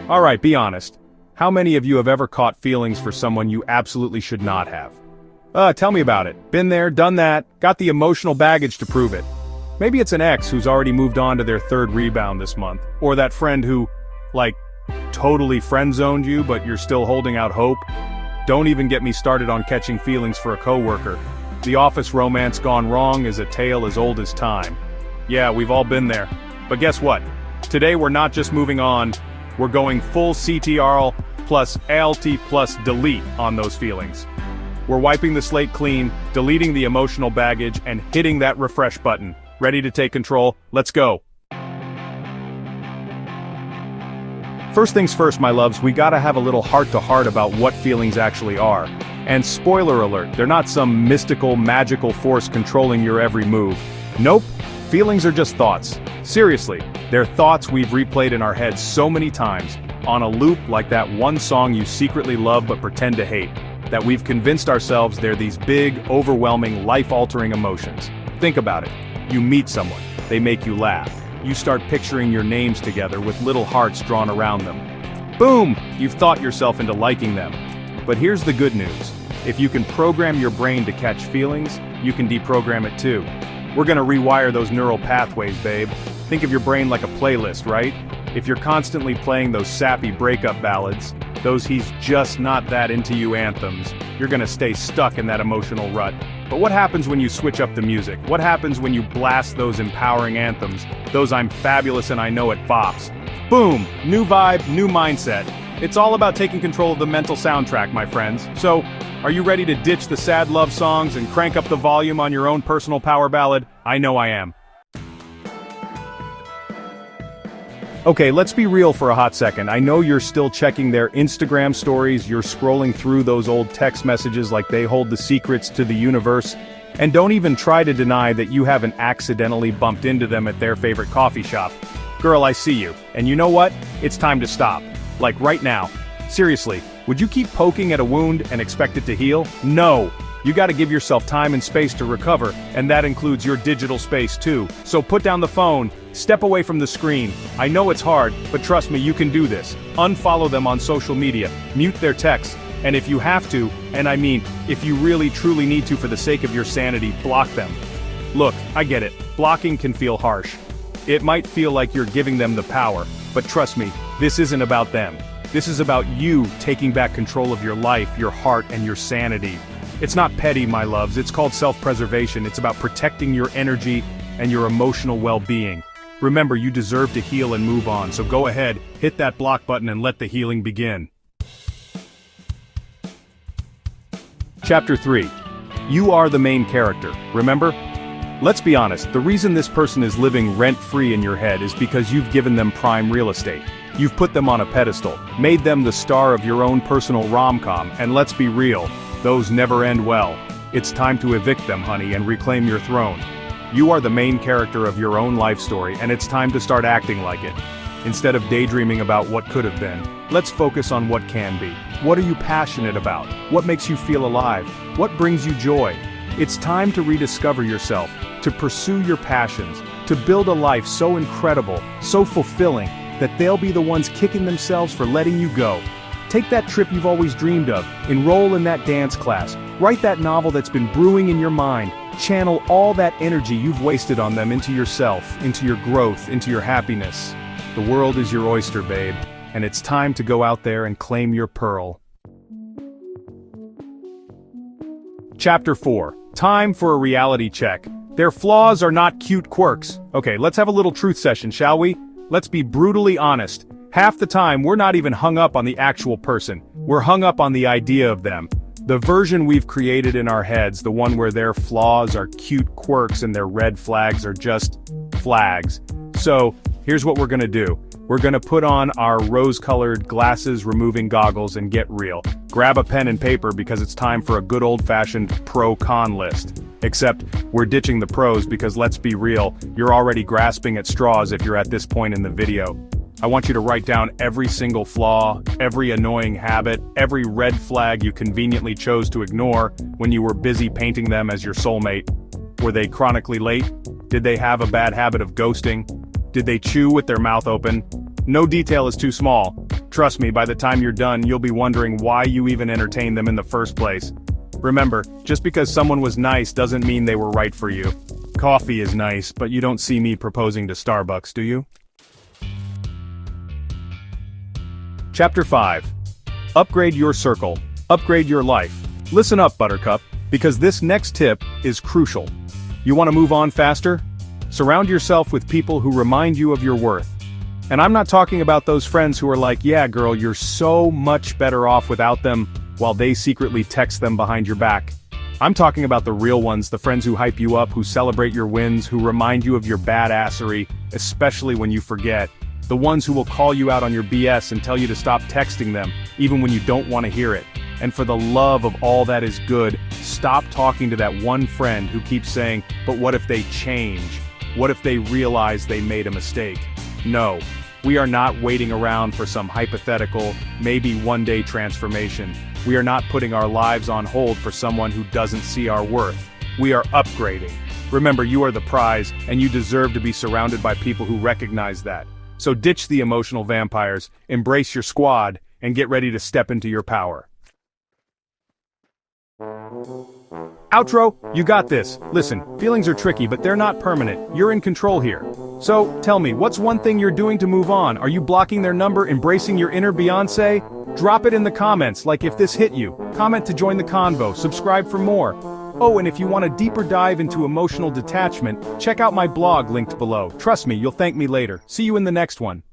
Alright, be honest. How many of you have ever caught feelings for someone you absolutely should not have? Tell me about it. Been there, done that, got the emotional baggage to prove it. Maybe it's an ex who's already moved on to their third rebound this month, or that friend who, totally friend-zoned you but you're still holding out hope. Don't even get me started on catching feelings for a coworker. The office romance gone wrong is a tale as old as time. Yeah, we've all been there. But guess what? Today we're not just moving on, we're going full CTRL plus ALT plus delete on those feelings. We're wiping the slate clean, deleting the emotional baggage, and hitting that refresh button. Ready to take control? Let's go. First things first, my loves, we gotta have a little heart-to-heart about what feelings actually are. And spoiler alert, they're not some mystical, magical force controlling your every move. Nope, feelings are just thoughts. Seriously, they're thoughts we've replayed in our heads so many times, on a loop like that one song you secretly love but pretend to hate, that we've convinced ourselves they're these big, overwhelming, life-altering emotions. Think about it. You meet someone, they make you laugh. You start picturing your names together with little hearts drawn around them. Boom! You've thought yourself into liking them. But here's the good news. If you can program your brain to catch feelings, you can deprogram it too. We're gonna rewire those neural pathways, babe. Think of your brain like a playlist, right? If you're constantly playing those sappy breakup ballads, those he's just not that into you anthems, you're gonna stay stuck in that emotional rut. But what happens when you switch up the music? What happens when you blast those empowering anthems, those I'm fabulous and I know it bops? Boom! New vibe, new mindset. It's all about taking control of the mental soundtrack, my friends. So, are you ready to ditch the sad love songs and crank up the volume on your own personal power ballad? I know I am. Okay, let's be real for a hot second. I know you're still checking their Instagram stories, you're scrolling through those old text messages like they hold the secrets to the universe, and don't even try to deny that you haven't accidentally bumped into them at their favorite coffee shop. Girl, I see you. And you know what? It's time to stop. Like right now. Seriously, would you keep poking at a wound and expect it to heal? No! You gotta give yourself time and space to recover, and that includes your digital space too. So put down the phone, step away from the screen. I know it's hard, but trust me, you can do this. Unfollow them on social media, mute their texts, and if you have to, and I mean, if you really truly need to for the sake of your sanity, block them. Look, I get it, blocking can feel harsh. It might feel like you're giving them the power, but trust me, this isn't about them. This is about you taking back control of your life, your heart, and your sanity. It's not petty, my loves, it's called self-preservation. It's about protecting your energy and your emotional well-being. Remember, you deserve to heal and move on, so go ahead, hit that block button and let the healing begin. Chapter 3. You are the main character, remember? Let's be honest, the reason this person is living rent-free in your head is because you've given them prime real estate. You've put them on a pedestal, made them the star of your own personal rom-com, and let's be real, those never end well. It's time to evict them, honey, and reclaim your throne. You are the main character of your own life story, and it's time to start acting like it. Instead of daydreaming about what could have been, let's focus on what can be. What are you passionate about? What makes you feel alive? What brings you joy? It's time to rediscover yourself, to pursue your passions, to build a life so incredible, so fulfilling, that they'll be the ones kicking themselves for letting you go. Take that trip you've always dreamed of, enroll in that dance class, write that novel that's been brewing in your mind, channel all that energy you've wasted on them into yourself, into your growth, into your happiness. The world is your oyster, babe, and it's time to go out there and claim your pearl. Chapter 4. Time for a reality check. Their flaws are not cute quirks. Okay, let's have a little truth session, shall we? Let's be brutally honest. Half the time, we're not even hung up on the actual person. We're hung up on the idea of them. The version we've created in our heads, the one where their flaws are cute quirks and their red flags are just flags. So, here's what we're gonna do. We're gonna put on our rose-colored glasses-removing goggles and get real. Grab a pen and paper because it's time for a good old-fashioned pro-con list. Except, we're ditching the pros because let's be real, you're already grasping at straws if you're at this point in the video. I want you to write down every single flaw, every annoying habit, every red flag you conveniently chose to ignore when you were busy painting them as your soulmate. Were they chronically late? Did they have a bad habit of ghosting? Did they chew with their mouth open? No detail is too small. Trust me, by the time you're done, you'll be wondering why you even entertained them in the first place. Remember, just because someone was nice doesn't mean they were right for you. Coffee is nice, but you don't see me proposing to Starbucks, do you? Chapter 5. Upgrade your circle. Upgrade your life. Listen up, Buttercup, because this next tip is crucial. You want to move on faster? Surround yourself with people who remind you of your worth. And I'm not talking about those friends who are like, yeah girl, you're so much better off without them, while they secretly text them behind your back. I'm talking about the real ones, the friends who hype you up, who celebrate your wins, who remind you of your badassery, especially when you forget. The ones who will call you out on your BS and tell you to stop texting them, even when you don't want to hear it. And for the love of all that is good, stop talking to that one friend who keeps saying, but what if they change? What if they realize they made a mistake? No, we are not waiting around for some hypothetical, maybe one-day transformation. We are not putting our lives on hold for someone who doesn't see our worth. We are upgrading. Remember, you are the prize, and you deserve to be surrounded by people who recognize that. So ditch the emotional vampires, embrace your squad, and get ready to step into your power. Outro, you got this. Listen, feelings are tricky, but they're not permanent. You're in control here. So, tell me, what's one thing you're doing to move on? Are you blocking their number, embracing your inner Beyoncé? Drop it in the comments, like if this hit you. Comment to join the convo, subscribe for more. Oh, and if you want a deeper dive into emotional detachment, check out my blog linked below. Trust me, you'll thank me later. See you in the next one.